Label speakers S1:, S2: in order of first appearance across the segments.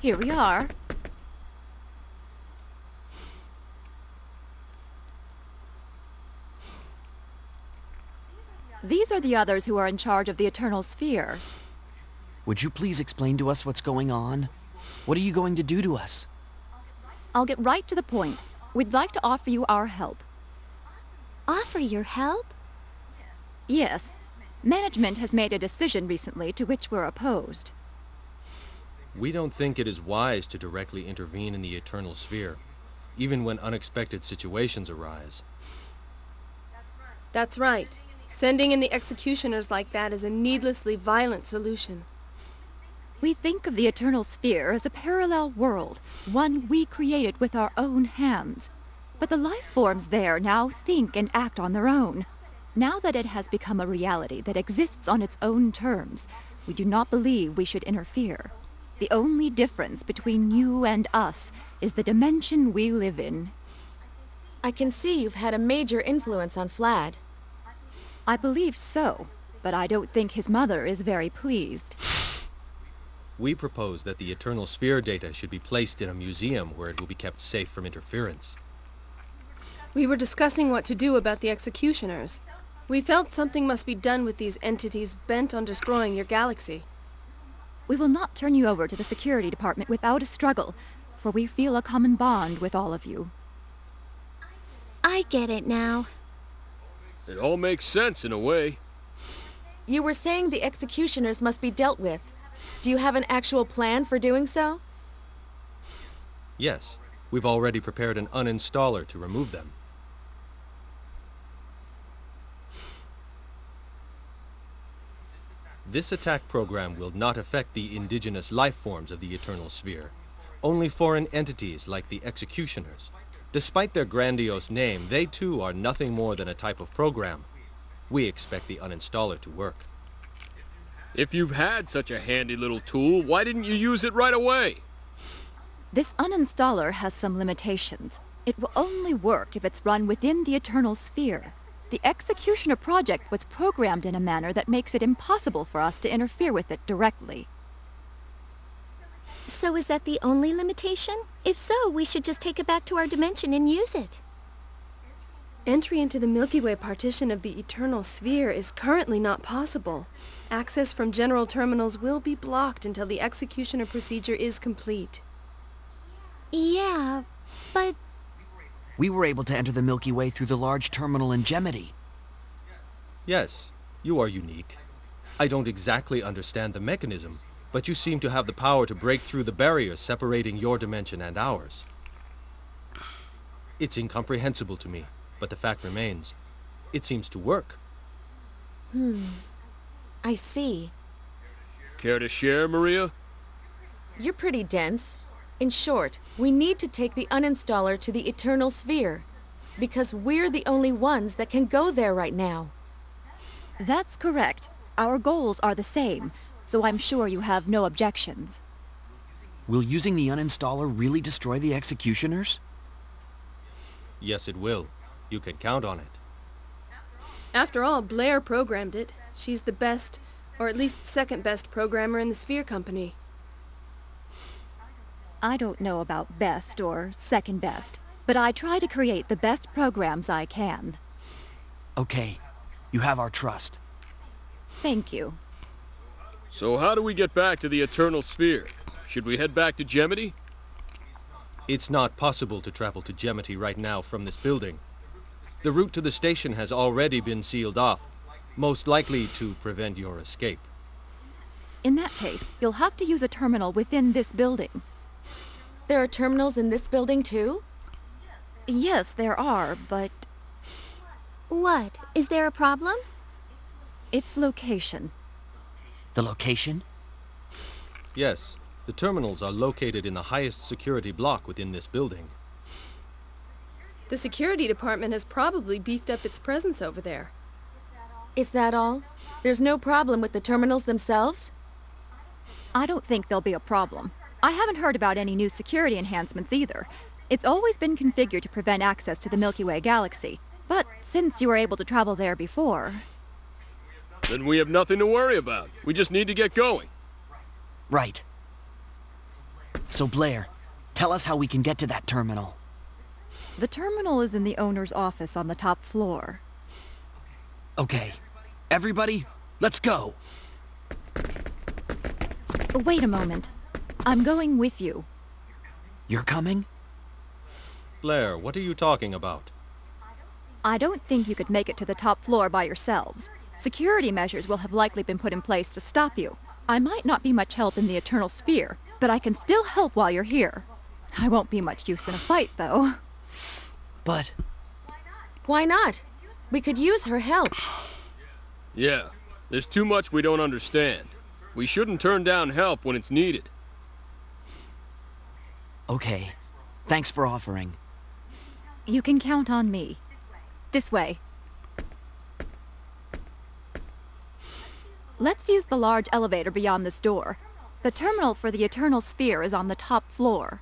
S1: Here we are. These are the others who are in charge of the Eternal Sphere.
S2: Would you please explain to us what's going on? What are you going to do to us?
S1: I'll get right to the point. We'd like to offer you our help.
S3: Offer your help?
S1: Yes. Management has made a decision recently to which we're opposed.
S4: We don't think it is wise to directly intervene in the Eternal Sphere, even when unexpected situations arise.
S5: That's right. Sending in the executioners like that is a needlessly violent solution.
S1: We think of the Eternal Sphere as a parallel world, one we created with our own hands. But the life forms there now think and act on their own. Now that it has become a reality that exists on its own terms, we do not believe we should interfere. The only difference between you and us is the dimension we live in.
S3: I can see you've had a major influence on Vlad.
S1: I believe so, but I don't think his mother is very pleased.
S4: We propose that the Eternal Sphere data should be placed in a museum where it will be kept safe from interference.
S5: We were discussing what to do about the executioners. We felt something must be done with these entities bent on destroying your galaxy.
S1: We will not turn you over to the security department without a struggle, for we feel a common bond with all of you.
S3: I get it now.
S6: It all makes sense in a way.
S3: You were saying the executioners must be dealt with. Do you have an actual plan for doing so?
S4: Yes, we've already prepared an uninstaller to remove them. This attack program will not affect the indigenous life forms of the Eternal Sphere, only foreign entities like the Executioners. Despite their grandiose name, they too are nothing more than a type of program. We expect the uninstaller to work.
S6: If you've had such a handy little tool, why didn't you use it right away?
S1: This uninstaller has some limitations. It will only work if it's run within the Eternal Sphere. The Executioner project was programmed in a manner that makes it impossible for us to interfere with it directly.
S3: So is that the only limitation? If so, we should just take it back to our dimension and use it.
S5: Entry into the Milky Way partition of the Eternal Sphere is currently not possible. Access from general terminals will be blocked until the executioner procedure is complete.
S3: Yeah, but...
S2: We were able to enter the Milky Way through the large terminal in Gemity.
S4: Yes, you are unique. I don't exactly understand the mechanism, but you seem to have the power to break through the barriers separating your dimension and ours. It's incomprehensible to me, but the fact remains. It seems to work.
S3: I see.
S6: Care to share, Maria?
S3: You're pretty dense. In short, we need to take the uninstaller to the Eternal Sphere, because we're the only ones that can go there right now.
S1: That's correct. Our goals are the same, so I'm sure you have no objections.
S2: Will using the uninstaller really destroy the Executioners?
S4: Yes, it will. You can count on it.
S5: After all, Blair programmed it. She's the best, or at least second best programmer in the Sphere Company.
S1: I don't know about best or second best, but I try to create the best programs I can.
S2: Okay, you have our trust.
S1: Thank you.
S6: So how do we get back to the Eternal Sphere? Should we head back to Gemity?
S4: It's not possible to travel to Gemity right now from this building. The route to the station has already been sealed off, most likely to prevent your escape.
S1: In that case, you'll have to use a terminal within this building.
S3: There are terminals in this building too?
S1: Yes, there are, but
S3: What? Is there a problem?
S1: its location.
S2: The location?
S4: Yes, the terminals are located in the highest security block within this building.
S5: The security department has probably beefed up its presence over there.
S3: Is that all? There's no problem with the terminals themselves?
S1: I don't think there'll be a problem. I haven't heard about any new security enhancements either. It's always been configured to prevent access to the Milky Way galaxy. But since you were able to travel there before...
S6: Then we have nothing to worry about. We just need to get going.
S2: Right. So Blair, tell us how we can get to that terminal.
S1: The terminal is in the owner's office on the top floor.
S2: Okay. Everybody, let's go!
S1: Wait a moment. I'm going with you.
S2: You're coming?
S4: Blair, what are you talking about?
S1: I don't think you could make it to the top floor by yourselves. Security measures will have likely been put in place to stop you. I might not be much help in the Eternal Sphere, but I can still help while you're here. I won't be much use in a fight, though.
S2: But...
S3: Why not? We could use her help.
S6: Yeah, there's too much we don't understand. We shouldn't turn down help when it's needed.
S2: Okay. Thanks for offering.
S1: You can count on me. This way. Let's use the large elevator beyond this door. The terminal for the Eternal Sphere is on the top floor.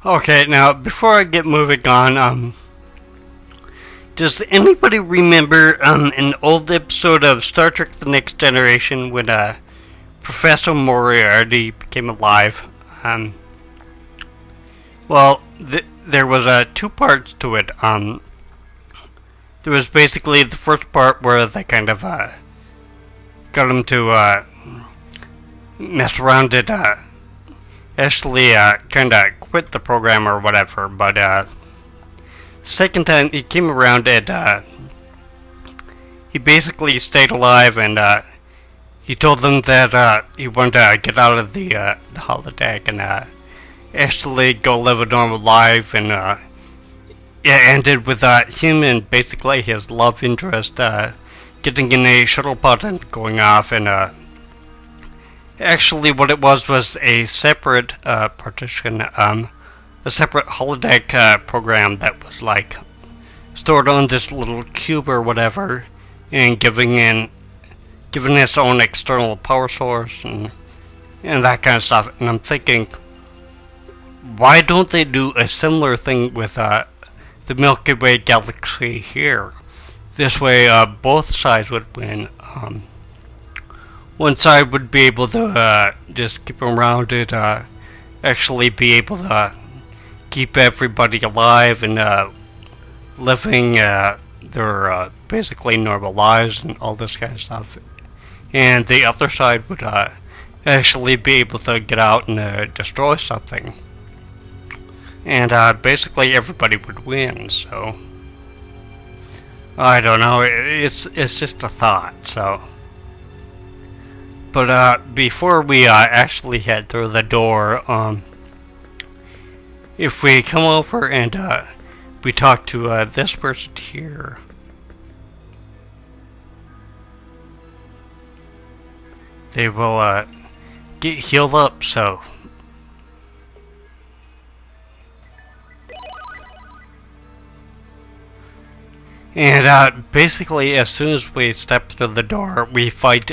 S7: Okay, now before I get moving on, does anybody remember an old episode of Star Trek: The Next Generation when Professor Moriarty became alive? Well, there was two parts to it. There was basically the first part where they kind of got him to mess around it. Actually, kind of quit the program or whatever, but second time he came around and he basically stayed alive, and he told them that he wanted to get out of the holodeck and actually go live a normal life, and it ended with him and basically his love interest getting in a shuttle pod and going off, and actually what it was a separate partition, a separate holodeck program that was like stored on this little cube or whatever, and given its own external power source and that kind of stuff. And I'm thinking, why don't they do a similar thing with the Milky Way galaxy here? This way both sides would win. One side would be able to just keep around it, actually be able to keep everybody alive and living their basically normal lives and all this kind of stuff. And the other side would actually be able to get out and destroy something. And basically everybody would win, so... I don't know, it's just a thought, so... But before we actually head through the door, if we come over and we talk to this person here, they will get healed up. So and basically as soon as we step through the door, we fight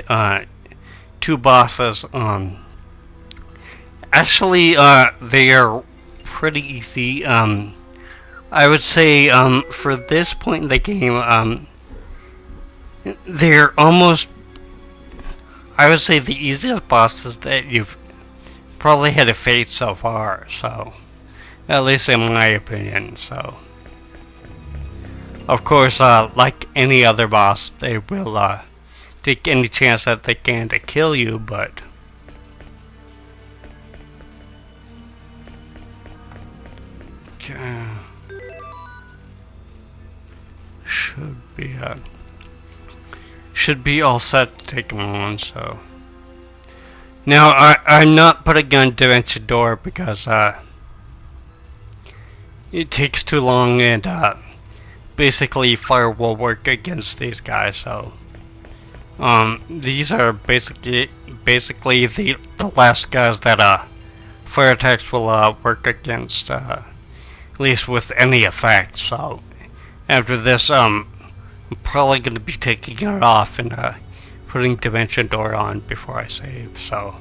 S7: two bosses. Actually, they are pretty easy. I would say for this point in the game, they're almost, I would say, the easiest bosses that you've probably had to face so far. So, at least in my opinion. So, of course, like any other boss, they will take any chance that they can to kill you, but okay. Should be all set to take them on. So now I'm not putting on Dimension Door because it takes too long, and basically fire will work against these guys. So these are basically the last guys that fire attacks will work against, at least with any effect. So after this, I'm probably going to be taking it off and putting Dimension Door on before I save. So